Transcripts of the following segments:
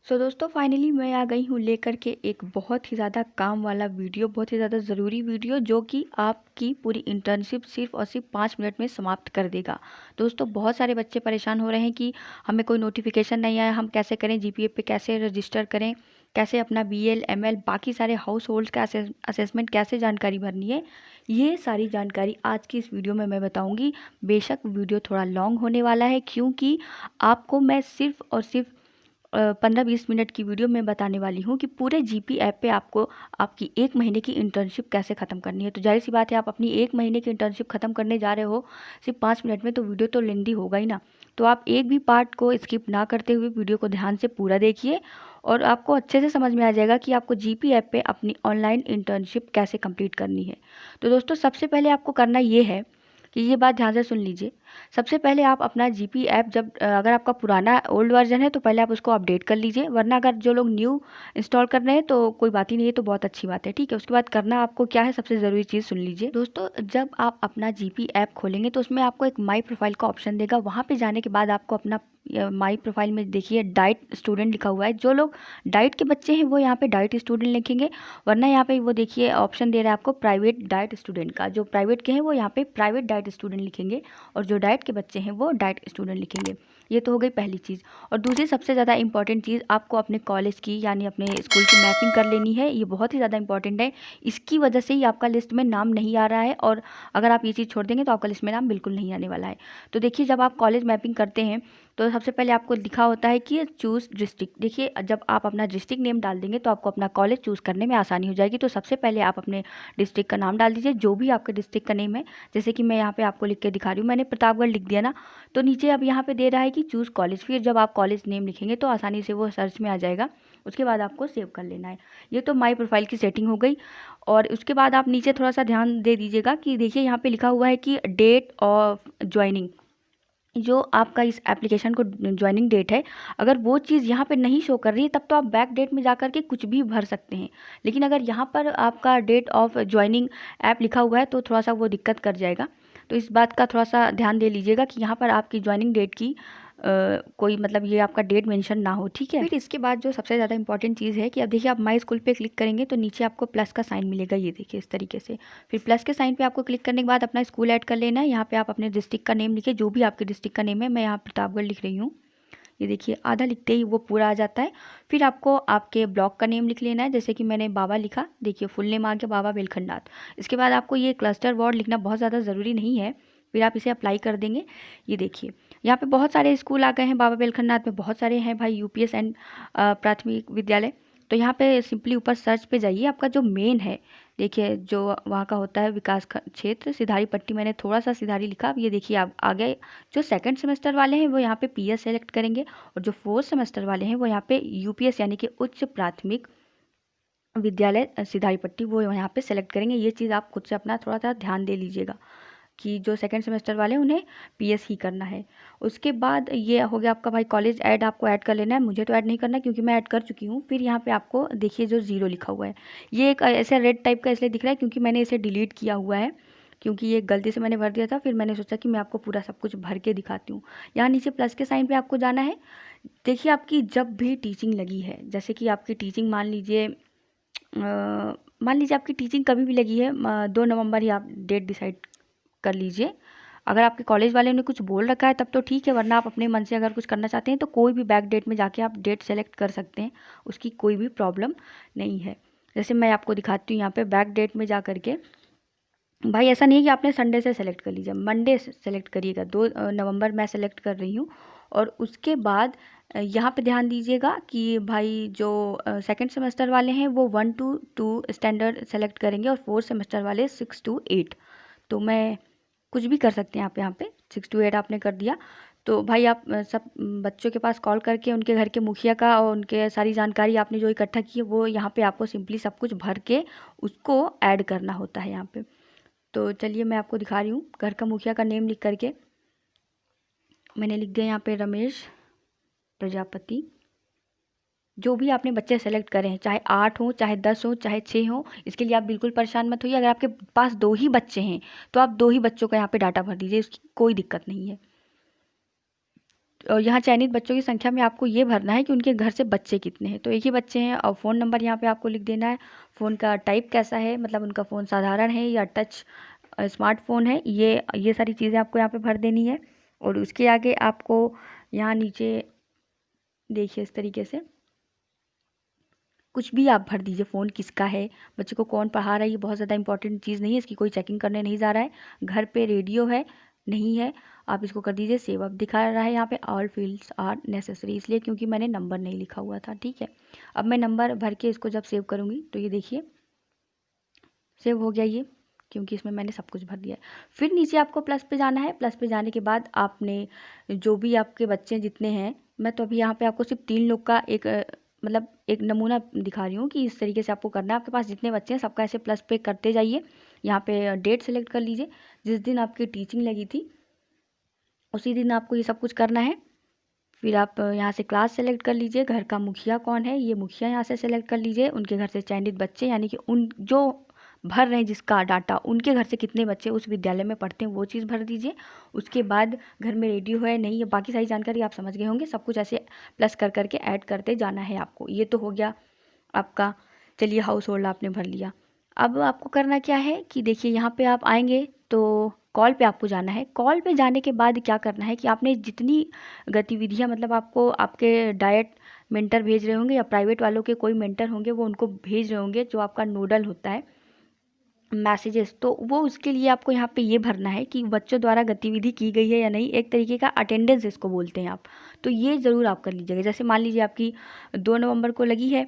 दोस्तों फाइनली मैं आ गई हूँ लेकर के एक बहुत ही ज़्यादा काम वाला वीडियो, बहुत ही ज़्यादा ज़रूरी वीडियो जो कि आपकी पूरी इंटर्नशिप सिर्फ और सिर्फ 5 मिनट में समाप्त कर देगा। दोस्तों बहुत सारे बच्चे परेशान हो रहे हैं कि हमें कोई नोटिफिकेशन नहीं आया, हम कैसे करें, जीपीए पे कैसे रजिस्टर करें, कैसे अपना बीएल एमएल बाकी सारे हाउस होल्ड का असेसमेंट कैसे जानकारी भरनी है। ये सारी जानकारी आज की इस वीडियो में मैं बताऊँगी। बेशक वीडियो थोड़ा लॉन्ग होने वाला है क्योंकि आपको मैं सिर्फ और सिर्फ 15-20 मिनट की वीडियो में बताने वाली हूँ कि पूरे जीपी ऐप पे आपको आपकी 1 महीने की इंटर्नशिप कैसे ख़त्म करनी है। तो जाहिर सी बात है, आप अपनी 1 महीने की इंटर्नशिप ख़त्म करने जा रहे हो सिर्फ 5 मिनट में, तो वीडियो तो लेंदी होगा ही ना। तो आप एक भी पार्ट को स्किप ना करते हुए वीडियो को ध्यान से पूरा देखिए और आपको अच्छे से समझ में आ जाएगा कि आपको जीपी ऐप पे अपनी ऑनलाइन इंटर्नशिप कैसे कंप्लीट करनी है। तो दोस्तों सबसे पहले आपको करना ये है कि ये बात ध्यान से सुन लीजिए। सबसे पहले आप अपना जीपी ऐप जब अगर आपका पुराना ओल्ड वर्जन है तो पहले आप उसको अपडेट कर लीजिए, वरना अगर जो लोग न्यू इंस्टॉल कर रहे हैं तो कोई बात ही नहीं है, तो बहुत अच्छी बात है। ठीक है, उसके बाद करना आपको क्या है, सबसे ज़रूरी चीज़ सुन लीजिए दोस्तों। जब आप अपना जीपी ऐप खोलेंगे तो उसमें आपको एक माई प्रोफाइल का ऑप्शन देगा। वहाँ पे जाने के बाद आपको अपना माई प्रोफाइल में देखिए डाइट स्टूडेंट लिखा हुआ है। जो लोग डाइट के बच्चे हैं वो यहाँ पे डाइट स्टूडेंट लिखेंगे, वरना यहाँ पे वो देखिए ऑप्शन दे रहा है आपको प्राइवेट डाइट स्टूडेंट का। जो प्राइवेट के हैं वो यहाँ पे प्राइवेट डाइट स्टूडेंट लिखेंगे और जो डाइट के बच्चे हैं वो डाइट स्टूडेंट लिखेंगे। ये तो हो गई पहली चीज़। और दूसरी सबसे ज़्यादा इंपॉर्टेंट चीज़, आपको अपने कॉलेज की यानी अपने स्कूल की मैपिंग कर लेनी है। ये बहुत ही ज़्यादा इंपॉर्टेंट है। इसकी वजह से ही आपका लिस्ट में नाम नहीं आ रहा है, और अगर आप ये चीज़ छोड़ देंगे तो आपका लिस्ट में नाम बिल्कुल नहीं आने वाला है। तो देखिए, जब आप कॉलेज मैपिंग करते हैं तो सबसे पहले आपको लिखा होता है कि चूज़ डिस्ट्रिक्ट। देखिए, जब आप अपना डिस्ट्रिक्ट नेम डाल देंगे तो आपको अपना कॉलेज चूज़ करने में आसानी हो जाएगी। तो सबसे पहले आप अपने डिस्ट्रिक्ट का नाम डाल दीजिए, जो भी आपके डिस्ट्रिक्ट का नेम है। जैसे कि मैं यहाँ पे आपको लिख के दिखा रही हूँ, मैंने प्रतापगढ़ लिख दिया ना। तो नीचे अब यहाँ पे दे रहा है कि चूज़ कॉलेज। फिर जब आप कॉलेज नेम लिखेंगे तो आसानी से वो सर्च में आ जाएगा। उसके बाद आपको सेव कर लेना है। ये तो माई प्रोफाइल की सेटिंग हो गई। और उसके बाद आप नीचे थोड़ा सा ध्यान दे दीजिएगा कि देखिए यहाँ पे लिखा हुआ है कि डेट ऑफ ज्वाइनिंग। जो आपका इस एप्लीकेशन को ज्वाइनिंग डेट है, अगर वो चीज़ यहाँ पे नहीं शो कर रही है तब तो आप बैक डेट में जा कर के कुछ भी भर सकते हैं। लेकिन अगर यहाँ पर आपका डेट ऑफ ज्वाइनिंग ऐप लिखा हुआ है तो थोड़ा सा वो दिक्कत कर जाएगा। तो इस बात का थोड़ा सा ध्यान दे लीजिएगा कि यहाँ पर आपकी ज्वाइनिंग डेट की कोई मतलब ये आपका डेट मेंशन ना हो। ठीक है, फिर इसके बाद जो सबसे ज़्यादा इंपॉर्टेंट चीज़ है कि अब देखिए, आप माई स्कूल पे क्लिक करेंगे तो नीचे आपको प्लस का साइन मिलेगा। ये देखिए इस तरीके से। फिर प्लस के साइन पे आपको क्लिक करने के बाद अपना स्कूल ऐड कर लेना है। यहाँ पे आप अपने डिस्ट्रिक्ट का नेम लिखिए, जो भी आपके डिस्ट्रिक्ट का नेम है। मैं यहाँ प्रतापगढ़ लिख रही हूँ। ये देखिए, आधा लिखते ही वो पूरा आ जाता है। फिर आपको आपके ब्लॉक का नेम लिख लेना है, जैसे कि मैंने बाबा लिखा। देखिए फुल नेम आ गया, बाबा बेलखंडात। इसके बाद आपको ये क्लस्टर वार्ड लिखना बहुत ज़्यादा ज़रूरी नहीं है। फिर आप इसे अप्लाई कर देंगे। ये देखिए, यहाँ पे बहुत सारे स्कूल आ गए हैं। बाबा बेलखंडात में बहुत सारे हैं भाई, यूपीएस एंड प्राथमिक विद्यालय। तो यहाँ पे सिंपली ऊपर सर्च पे जाइए। आपका जो मेन है, देखिए जो वहाँ का होता है विकास क्षेत्र सिधारी पट्टी, मैंने थोड़ा सा सिधारी लिखा। अब ये देखिए आप आगे जो सेकंड सेमेस्टर वाले हैं वो यहाँ पे पीएस सेलेक्ट करेंगे, और जो फोर्थ सेमेस्टर वाले हैं वो यहाँ पे यूपीएस यानी कि उच्च प्राथमिक विद्यालय सिधारी पट्टी वो यहाँ पे सेलेक्ट करेंगे। ये चीज़ आप खुद से अपना थोड़ा सा ध्यान दे लीजिएगा कि जो सेकंड सेमेस्टर वाले हैं उन्हें पीएस ही करना है। उसके बाद ये हो गया आपका भाई कॉलेज ऐड, आपको ऐड कर लेना है। मुझे तो ऐड नहीं करना क्योंकि मैं ऐड कर चुकी हूँ। फिर यहाँ पे आपको देखिए जो 0 लिखा हुआ है, ये एक ऐसा रेड टाइप का इसलिए दिख रहा है क्योंकि मैंने इसे डिलीट किया हुआ है, क्योंकि ये गलती से मैंने भर दिया था। फिर मैंने सोचा कि मैं आपको पूरा सब कुछ भर के दिखाती हूँ। यहाँ नीचे प्लस के साइन पे आपको जाना है। देखिए, आपकी जब भी टीचिंग लगी है, जैसे कि आपकी टीचिंग मान लीजिए आपकी टीचिंग कभी भी लगी है, 2 नवंबर ही आप डेट डिसाइड कर लीजिए। अगर आपके कॉलेज वाले ने कुछ बोल रखा है तब तो ठीक है, वरना आप अपने मन से अगर कुछ करना चाहते हैं तो कोई भी बैक डेट में जाके आप डेट सेलेक्ट कर सकते हैं, उसकी कोई भी प्रॉब्लम नहीं है। जैसे मैं आपको दिखाती हूँ यहाँ पे बैक डेट में जा करके। भाई ऐसा नहीं है कि आपने संडे से सेलेक्ट कर लीजिए, मंडे से सेलेक्ट करिएगा। 2 नवंबर मैं सेलेक्ट कर रही हूँ। और उसके बाद यहाँ पे ध्यान दीजिएगा कि भाई जो सेकंड सेमेस्टर वाले हैं वो 1 to 2 स्टैंडर्ड सेलेक्ट करेंगे, और फोर्थ सेमेस्टर वाले 6 to 8। तो मैं कुछ भी कर सकते हैं आप यहाँ पे। 6 to 8 आपने कर दिया तो भाई आप सब बच्चों के पास कॉल करके उनके घर के मुखिया का और उनके सारी जानकारी आपने जो इकट्ठा की है वो यहाँ पे आपको सिंपली सब कुछ भर के उसको ऐड करना होता है यहाँ पे। तो चलिए मैं आपको दिखा रही हूँ। घर का मुखिया का नेम लिख करके मैंने लिख दिया यहाँ पे रमेश प्रजापति। जो भी आपने बच्चे सेलेक्ट करे हैं, चाहे 8 हो, चाहे 10 हो, चाहे 6 हो, इसके लिए आप बिल्कुल परेशान मत होइए। अगर आपके पास 2 ही बच्चे हैं तो आप 2 ही बच्चों का यहाँ पे डाटा भर दीजिए, इसकी कोई दिक्कत नहीं है। और यहाँ चयनित बच्चों की संख्या में आपको ये भरना है कि उनके घर से बच्चे कितने हैं। तो एक ही बच्चे हैं और फ़ोन नंबर यहाँ पे आपको लिख देना है। फ़ोन का टाइप कैसा है, मतलब उनका फ़ोन साधारण है या टच स्मार्टफ़ोन है, ये सारी चीज़ें आपको यहाँ पे भर देनी है। और उसके आगे आपको यहाँ नीचे देखिए इस तरीके से कुछ भी आप भर दीजिए। फ़ोन किसका है, बच्चे को कौन पढ़ा रहा है, ये बहुत ज़्यादा इंपॉर्टेंट चीज़ नहीं है, इसकी कोई चेकिंग करने नहीं जा रहा है। घर पे रेडियो है नहीं है, आप इसको कर दीजिए सेव। अब दिखा रहा है यहाँ पे ऑल फील्ड्स आर नेसेसरी, इसलिए क्योंकि मैंने नंबर नहीं लिखा हुआ था। ठीक है, अब मैं नंबर भर के इसको जब सेव करूँगी तो ये देखिए सेव हो गया ये, क्योंकि इसमें मैंने सब कुछ भर दिया है। फिर नीचे आपको प्लस पे जाना है। प्लस पे जाने के बाद आपने जो भी आपके बच्चे जितने हैं, मैं तो अभी यहाँ पे आपको सिर्फ 3 लोग का मतलब एक नमूना दिखा रही हूँ कि इस तरीके से आपको करना है। आपके पास जितने बच्चे हैं सबका ऐसे प्लस पे करते जाइए। यहाँ पे डेट सेलेक्ट कर लीजिए, जिस दिन आपकी टीचिंग लगी थी उसी दिन आपको ये सब कुछ करना है। फिर आप यहाँ से क्लास सेलेक्ट कर लीजिए, घर का मुखिया कौन है ये मुखिया यहाँ से सेलेक्ट कर लीजिए, उनके घर से चयनित बच्चे यानी कि उन जो भर रहे हैं जिसका डाटा, उनके घर से कितने बच्चे उस विद्यालय में पढ़ते हैं वो चीज़ भर दीजिए। उसके बाद घर में रेडियो है नहीं है, बाकी सारी जानकारी आप समझ गए होंगे। सब कुछ ऐसे प्लस कर करके ऐड करते जाना है आपको। ये तो हो गया आपका, चलिए हाउस होल्ड आपने भर लिया। अब आपको करना क्या है कि देखिए यहाँ पे आप आएंगे तो कॉल पे आपको जाना है। कॉल पे जाने के बाद क्या करना है कि आपने जितनी गतिविधियाँ, मतलब आपको आपके डाइट मेंटर भेज रहे होंगे या प्राइवेट वालों के कोई मेंटर होंगे वो उनको भेज रहे होंगे, जो आपका नोडल होता है मैसेजेस, तो वो उसके लिए आपको यहाँ पे ये भरना है कि बच्चों द्वारा गतिविधि की गई है या नहीं। एक तरीके का अटेंडेंस इसको बोलते हैं आप, तो ये ज़रूर आप कर लीजिएगा। जैसे मान लीजिए आपकी 2 नवंबर को लगी है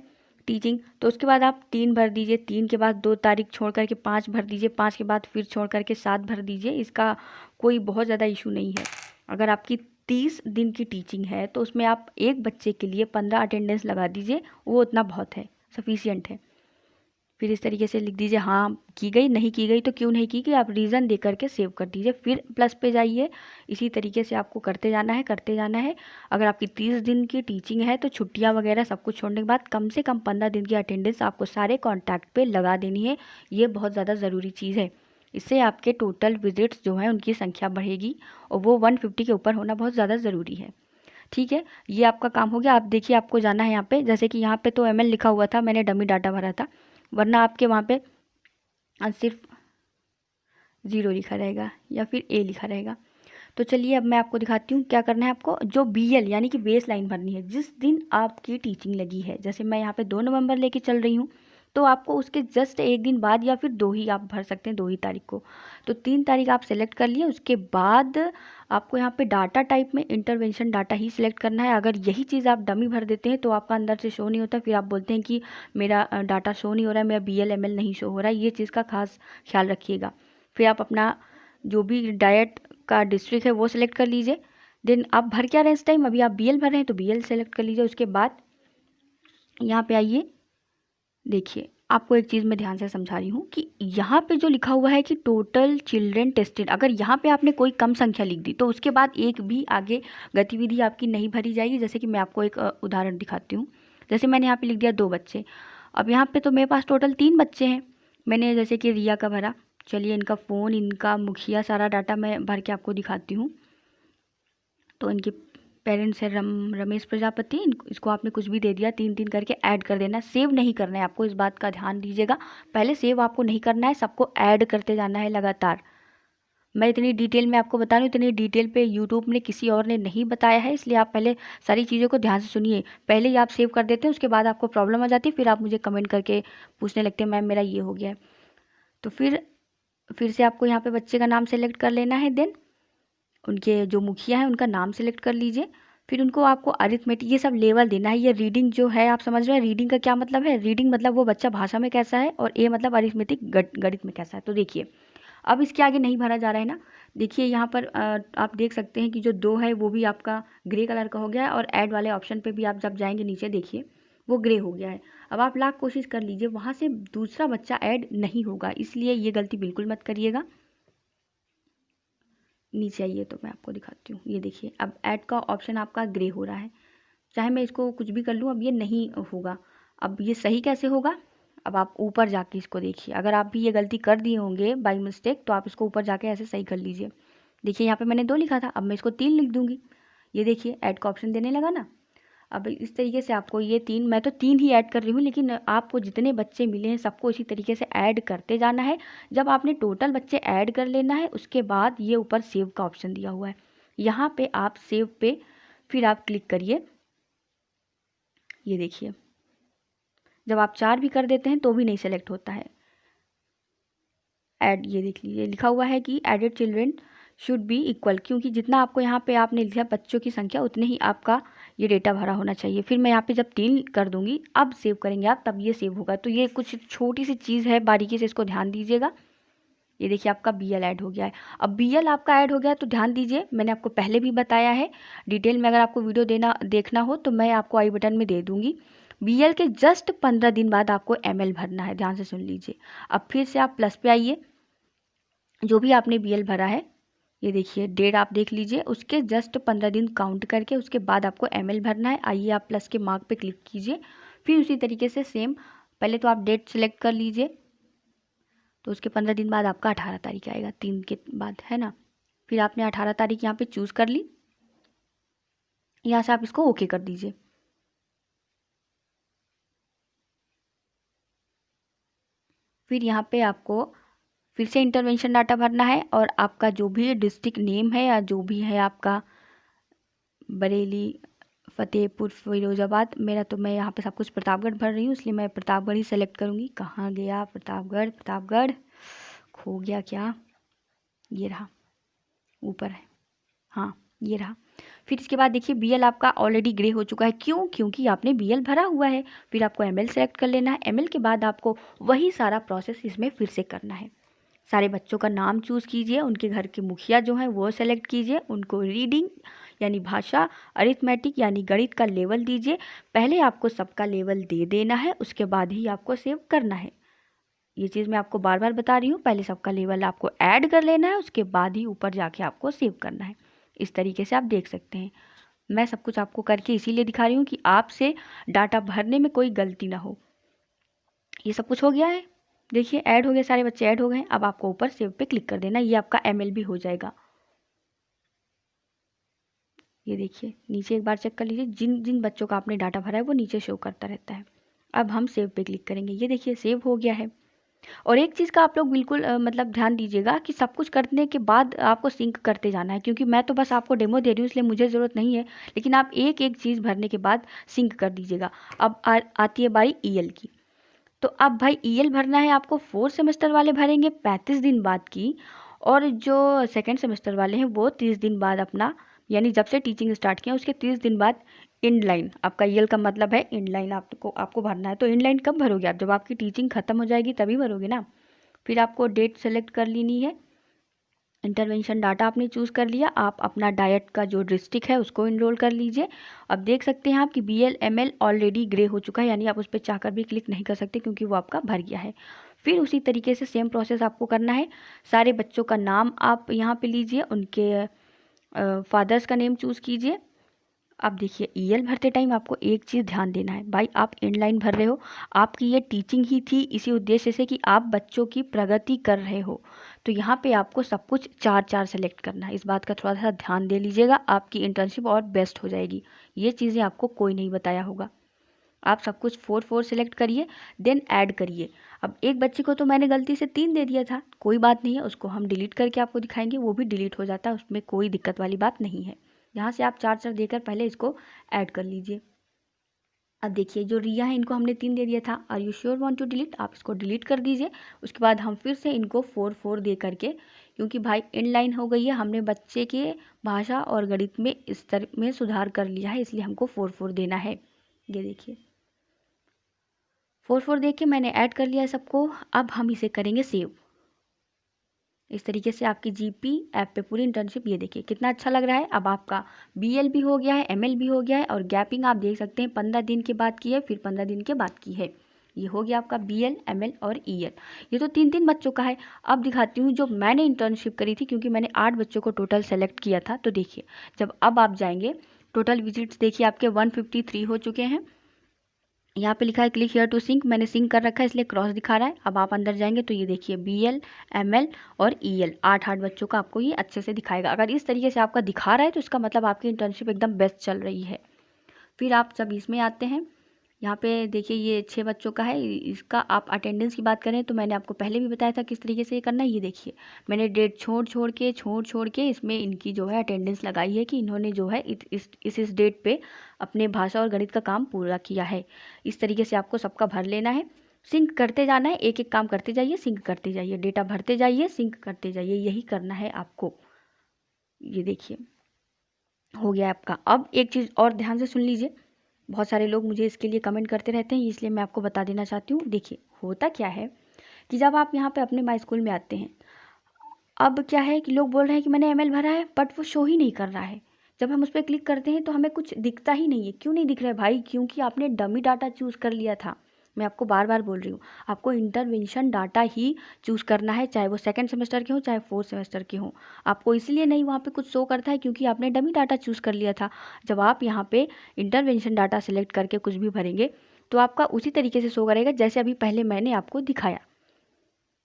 टीचिंग, तो उसके बाद आप 3 भर दीजिए, 3 के बाद 2 तारीख छोड़ करके 5 भर दीजिए, 5 के बाद फिर छोड़ करके 7 भर दीजिए। इसका कोई बहुत ज़्यादा इशू नहीं है। अगर आपकी 30 दिन की टीचिंग है तो उसमें आप एक बच्चे के लिए 15 अटेंडेंस लगा दीजिए, वो उतना बहुत है, सफिशियंट है। फिर इस तरीके से लिख दीजिए हाँ की गई, नहीं की गई तो क्यों नहीं की गई, आप रीज़न दे करके सेव कर दीजिए। फिर प्लस पे जाइए। इसी तरीके से आपको करते जाना है करते जाना है। अगर आपकी 30 दिन की टीचिंग है तो छुट्टियां वगैरह सब कुछ छोड़ने के बाद कम से कम 15 दिन की अटेंडेंस आपको सारे कॉन्टैक्ट पे लगा देनी है। ये बहुत ज़्यादा ज़रूरी चीज़ है। इससे आपके टोटल विजिट्स जो हैं उनकी संख्या बढ़ेगी और वो 150 के ऊपर होना बहुत ज़्यादा ज़रूरी है। ठीक है, ये आपका काम हो गया। आप देखिए आपको जाना है यहाँ पे, जैसे कि यहाँ पे तो ML लिखा हुआ था, मैंने डमी डाटा भरा था, वरना आपके वहाँ पे सिर्फ 0 लिखा रहेगा या फिर A लिखा रहेगा। तो चलिए अब मैं आपको दिखाती हूँ क्या करना है। आपको जो BL यानी कि बेस लाइन भरनी है, जिस दिन आपकी टीचिंग लगी है। जैसे मैं यहाँ पे 2 नवंबर लेके चल रही हूँ, तो आपको उसके जस्ट एक दिन बाद या फिर 2 ही आप भर सकते हैं, 2 ही तारीख को। तो 3 तारीख आप सेलेक्ट कर लिए। उसके बाद आपको यहाँ पे डाटा टाइप में इंटरवेंशन डाटा ही सिलेक्ट करना है। अगर यही चीज़ आप डमी भर देते हैं तो आपका अंदर से शो नहीं होता, फिर आप बोलते हैं कि मेरा डाटा शो नहीं हो रहा है, मेरा BL ML नहीं शो हो रहा है। ये चीज़ का खास ख्याल रखिएगा। फिर आप अपना जो भी डाइट का डिस्ट्रिक्ट है वो सिलेक्ट कर लीजिए। देन आप भर क्या रहे हैं इस टाइम, अभी आप BL भर रहे हैं तो BL सेलेक्ट कर लीजिए। उसके बाद यहाँ पे आइए, देखिए आपको एक चीज़ मैं ध्यान से समझा रही हूँ कि यहाँ पे जो लिखा हुआ है कि टोटल चिल्ड्रेन टेस्टेड, अगर यहाँ पे आपने कोई कम संख्या लिख दी तो उसके बाद एक भी आगे गतिविधि आपकी नहीं भरी जाएगी। जैसे कि मैं आपको एक उदाहरण दिखाती हूँ। जैसे मैंने यहाँ पे लिख दिया 2 बच्चे, अब यहाँ पे तो मेरे पास टोटल 3 बच्चे हैं। मैंने जैसे कि रिया का भरा, चलिए इनका फ़ोन, इनका मुखिया, सारा डाटा मैं भर के आपको दिखाती हूँ। तो इनके पेरेंट्स है रमेश प्रजापति, इसको आपने कुछ भी दे दिया, 3-3 करके ऐड कर देना। सेव नहीं करना है आपको, इस बात का ध्यान दीजिएगा। पहले सेव आपको नहीं करना है, सबको ऐड करते जाना है लगातार। मैं इतनी डिटेल में आपको बता रही हूँ, इतनी डिटेल पे यूट्यूब ने किसी और ने नहीं बताया है, इसलिए आप पहले सारी चीज़ों को ध्यान से सुनिए। पहले ही आप सेव कर देते हैं, उसके बाद आपको प्रॉब्लम आ जाती है, फिर आप मुझे कमेंट करके पूछने लगते हैं मैम मेरा ये हो गया है। तो फिर से आपको यहाँ पे बच्चे का नाम सेलेक्ट कर लेना है। देन उनके जो मुखिया हैं उनका नाम सेलेक्ट कर लीजिए। फिर उनको आपको अरिथमेटिक ये सब लेवल देना है। ये रीडिंग जो है आप समझ रहे हैं, रीडिंग का क्या मतलब है। रीडिंग मतलब वो बच्चा भाषा में कैसा है, और A मतलब अरिथमेटिक गणित में कैसा है। तो देखिए अब इसके आगे नहीं भरा जा रहा है ना। देखिए यहाँ पर आप देख सकते हैं कि जो 2 है वो भी आपका ग्रे कलर का हो गया है, और ऐड वाले ऑप्शन पे भी आप जब जाएंगे नीचे देखिए वो ग्रे हो गया है। अब आप लाख कोशिश कर लीजिए, वहाँ से दूसरा बच्चा ऐड नहीं होगा, इसलिए ये गलती बिल्कुल मत करिएगा। नीचे आइए तो मैं आपको दिखाती हूँ। ये देखिए अब ऐड का ऑप्शन आपका ग्रे हो रहा है, चाहे मैं इसको कुछ भी कर लूँ अब ये नहीं होगा। अब ये सही कैसे होगा, अब आप ऊपर जाके इसको देखिए। अगर आप भी ये गलती कर दिए होंगे बाई मिस्टेक तो आप इसको ऊपर जाके ऐसे सही कर लीजिए। देखिए यहाँ पे मैंने 2 लिखा था, अब मैं इसको 3 लिख दूँगी। ये देखिए ऐड का ऑप्शन देने लगा ना। अब इस तरीके से आपको ये 3, मैं तो 3 ही ऐड कर रही हूँ, लेकिन आपको जितने बच्चे मिले हैं सबको इसी तरीके से ऐड करते जाना है। जब आपने टोटल बच्चे ऐड कर लेना है, उसके बाद ये ऊपर सेव का ऑप्शन दिया हुआ है, यहाँ पे आप सेव पे फिर आप क्लिक करिए। ये देखिए जब आप 4 भी कर देते हैं तो भी नहीं सेलेक्ट होता है ऐड। ये देख लीजिए लिखा हुआ है कि added children should be equal, क्योंकि जितना आपको यहाँ पे आपने लिखा बच्चों की संख्या उतने ही आपका ये डेटा भरा होना चाहिए। फिर मैं यहाँ पे जब 3 कर दूंगी, अब सेव करेंगे आप, तब ये सेव होगा। तो ये कुछ छोटी सी चीज़ है, बारीकी से इसको ध्यान दीजिएगा। ये देखिए आपका BL ऐड हो गया है। अब BL आपका ऐड हो गया तो ध्यान दीजिए, मैंने आपको पहले भी बताया है डिटेल में, अगर आपको वीडियो देखना हो तो मैं आपको आई बटन में दे दूँगी। BL के जस्ट 15 दिन बाद आपको ML भरना है, ध्यान से सुन लीजिए। अब फिर से आप प्लस पे आइए, जो भी आपने BL भरा है, ये देखिए डेट आप देख लीजिए, उसके जस्ट 15 दिन काउंट करके उसके बाद आपको ML भरना है। आइए आप प्लस के मार्क पे क्लिक कीजिए, फिर उसी तरीके से सेम, पहले तो आप डेट सेलेक्ट कर लीजिए, तो उसके 15 दिन बाद आपका 18 तारीख आएगा, 3 के बाद, है ना। फिर आपने 18 तारीख यहाँ पे चूज़ कर ली, यहाँ से आप इसको ओके कर दीजिए। फिर यहाँ पे आपको फिर से इंटरवेंशन डाटा भरना है, और आपका जो भी डिस्ट्रिक्ट नेम है या जो भी है आपका, बरेली, फतेहपुर, फिरोजाबाद, मेरा तो मैं यहाँ पे सब कुछ प्रतापगढ़ भर रही हूँ, इसलिए मैं प्रतापगढ़ ही सेलेक्ट करूँगी। कहाँ गया प्रतापगढ़, प्रतापगढ़ खो गया क्या, ये रहा, ऊपर है, हाँ ये रहा। फिर इसके बाद देखिए BL आपका ऑलरेडी ग्रे हो चुका है, क्यों, क्योंकि आपने BL भरा हुआ है। फिर आपको ML सेलेक्ट कर लेना है। ML के बाद आपको वही सारा प्रोसेस इसमें फिर से करना है। सारे बच्चों का नाम चूज़ कीजिए, उनके घर के मुखिया जो हैं वो सेलेक्ट कीजिए, उनको रीडिंग यानी भाषा, अरिथमेटिक यानी गणित का लेवल दीजिए। पहले आपको सबका लेवल दे देना है, उसके बाद ही आपको सेव करना है। ये चीज़ मैं आपको बार बार बता रही हूँ, पहले सबका लेवल आपको ऐड कर लेना है, उसके बाद ही ऊपर जाके आपको सेव करना है। इस तरीके से आप देख सकते हैं। मैं सब कुछ आपको करके इसीलिए दिखा रही हूँ कि आपसे डाटा भरने में कोई गलती ना हो। ये सब कुछ हो गया है, देखिए ऐड हो गया, सारे बच्चे ऐड हो गए। अब आपको ऊपर सेव पे क्लिक कर देना, ये आपका ML भी हो जाएगा। ये देखिए नीचे एक बार चेक कर लीजिए, जिन जिन बच्चों का आपने डाटा भरा है वो नीचे शो करता रहता है। अब हम सेव पे क्लिक करेंगे, ये देखिए सेव हो गया है। और एक चीज़ का आप लोग बिल्कुल मतलब ध्यान दीजिएगा कि सब कुछ करने के बाद आपको सिंक करते जाना है, क्योंकि मैं तो बस आपको डेमो दे रही हूँ इसलिए मुझे ज़रूरत नहीं है, लेकिन आप एक एक चीज़ भरने के बाद सिंक कर दीजिएगा। अब आती है बारी EL की। तो अब भाई EL भरना है आपको, 4 सेमेस्टर वाले भरेंगे 35 दिन बाद की, और जो सेकेंड सेमेस्टर वाले हैं वो 30 दिन बाद अपना, यानी जब से टीचिंग स्टार्ट किया उसके 30 दिन बाद इनलाइन, आपका EL का मतलब है इनलाइन आपको भरना है। तो इनलाइन कब भरोगे आप, जब आपकी टीचिंग ख़त्म हो जाएगी तभी भरोगे ना। फिर आपको डेट सेलेक्ट कर लेनी है, इंटरवेंशन डाटा आपने चूज़ कर लिया, आप अपना डाइट का जो डिस्ट्रिक्ट है उसको इनरोल कर लीजिए। अब देख सकते हैं आप कि BL ML ऑलरेडी ग्रे हो चुका है, यानी आप उस पर चाहकर भी क्लिक नहीं कर सकते क्योंकि वो आपका भर गया है। फिर उसी तरीके से सेम प्रोसेस आपको करना है। सारे बच्चों का नाम आप यहाँ पे लीजिए, उनके फादर्स का नेम चूज़ कीजिए। अब देखिए EL भरते टाइम आपको एक चीज़ ध्यान देना है, भाई आप इनलाइन भर रहे हो, आपकी ये टीचिंग ही थी इसी उद्देश्य से कि आप बच्चों की प्रगति कर रहे हो, तो यहाँ पे आपको सब कुछ 4-4 सेलेक्ट करना है। इस बात का थोड़ा सा ध्यान दे लीजिएगा, आपकी इंटर्नशिप और बेस्ट हो जाएगी। ये चीज़ें आपको कोई नहीं बताया होगा। आप सब कुछ 4-4 सेलेक्ट करिए, देन ऐड करिए। अब एक बच्चे को तो मैंने गलती से 3 दे दिया था, कोई बात नहीं है, उसको हम डिलीट करके आपको दिखाएंगे, वो भी डिलीट हो जाता है, उसमें कोई दिक्कत वाली बात नहीं है। यहाँ से आप 4-4 देकर पहले इसको ऐड कर लीजिए। अब देखिए जो रिया है इनको हमने 3 दे दिया था, are you sure want to delete, आप इसको डिलीट कर दीजिए। उसके बाद हम फिर से इनको 4-4 दे करके, क्योंकि भाई इनलाइन हो गई है, हमने बच्चे के भाषा और गणित में इस तरह में सुधार कर लिया है, इसलिए हमको 4-4 देना है। ये देखिए 4-4 दे के मैंने ऐड कर लिया है सबको। अब हम इसे करेंगे सेव। इस तरीके से आपकी GP ऐप पे पूरी इंटर्नशिप, ये देखिए कितना अच्छा लग रहा है। अब आपका BL भी हो गया है, ML भी हो गया है, और गैपिंग आप देख सकते हैं 15 दिन के बाद की है, फिर 15 दिन के बाद की है। ये हो गया आपका BL, ML और EL। ये तो 3-3 बच्चों का है। अब दिखाती हूँ जो मैंने इंटर्नशिप करी थी, क्योंकि मैंने 8 बच्चों को टोटल सेलेक्ट किया था। तो देखिए जब अब आप जाएंगे, टोटल विजिट्स देखिए आपके 153 हो चुके हैं। यहाँ पे लिखा है क्लिक हियर टू सिंक, मैंने सिंक कर रखा है इसलिए क्रॉस दिखा रहा है। अब आप अंदर जाएंगे तो ये देखिए BL, ML और EL 8 बच्चों का आपको ये अच्छे से दिखाएगा। अगर इस तरीके से आपका दिखा रहा है तो इसका मतलब आपकी इंटर्नशिप एकदम बेस्ट चल रही है। फिर आप जब इसमें आते हैं, यहाँ पे देखिए ये 6 बच्चों का है। इसका आप अटेंडेंस की बात करें तो मैंने आपको पहले भी बताया था किस तरीके से ये करना है। ये देखिए मैंने डेट छोड़ के इसमें इनकी जो है अटेंडेंस लगाई है कि इन्होंने जो है इस डेट पे अपने भाषा और गणित का काम पूरा किया है। इस तरीके से आपको सबका भर लेना है, सिंक करते जाना है, एक एक काम करते जाइए, सिंक करते जाइए, डेटा भरते जाइए, सिंक करते जाइए, यही करना है आपको। ये देखिए हो गया आपका। अब एक चीज़ और ध्यान से सुन लीजिए, बहुत सारे लोग मुझे इसके लिए कमेंट करते रहते हैं, इसलिए मैं आपको बता देना चाहती हूँ। देखिए होता क्या है कि जब आप यहाँ पे अपने माई स्कूल में आते हैं, अब क्या है कि लोग बोल रहे हैं कि मैंने ML भरा है बट वो शो ही नहीं कर रहा है। जब हम उस पर क्लिक करते हैं तो हमें कुछ दिखता ही नहीं है। क्यों नहीं दिख रहा है भाई? क्योंकि आपने डमी डाटा चूज़ कर लिया था। मैं आपको बार बार बोल रही हूँ, आपको इंटरवेंशन डाटा ही चूज़ करना है, चाहे वो सेकंड सेमेस्टर के हो चाहे फोर्थ सेमेस्टर के हो। आपको इसलिए नहीं वहाँ पे कुछ शो करता है क्योंकि आपने डमी डाटा चूज़ कर लिया था। जब आप यहाँ पे इंटरवेंशन डाटा सिलेक्ट करके कुछ भी भरेंगे तो आपका उसी तरीके से शो करेगा जैसे अभी पहले मैंने आपको दिखाया।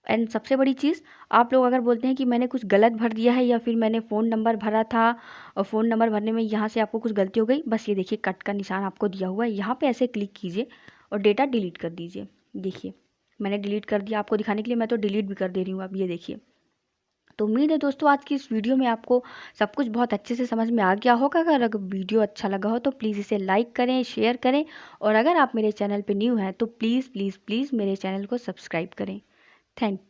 एंड सबसे बड़ी चीज़, आप लोग अगर बोलते हैं कि मैंने कुछ गलत भर दिया है या फिर मैंने फ़ोन नंबर भरा था और फ़ोन नंबर भरने में यहाँ से आपको कुछ गलती हो गई, बस ये देखिए कट का निशान आपको दिया हुआ है, यहाँ पे ऐसे क्लिक कीजिए और डेटा डिलीट कर दीजिए। देखिए मैंने डिलीट कर दिया आपको दिखाने के लिए, मैं तो डिलीट भी कर दे रही हूँ। अब ये देखिए। तो उम्मीद है दोस्तों आज की इस वीडियो में आपको सब कुछ बहुत अच्छे से समझ में आ गया होगा। अगर वीडियो अच्छा लगा हो तो प्लीज़ इसे लाइक करें, शेयर करें, और अगर आप मेरे चैनल पर न्यू हैं तो प्लीज़ प्लीज़ प्लीज़ मेरे चैनल को सब्सक्राइब करें। थैंक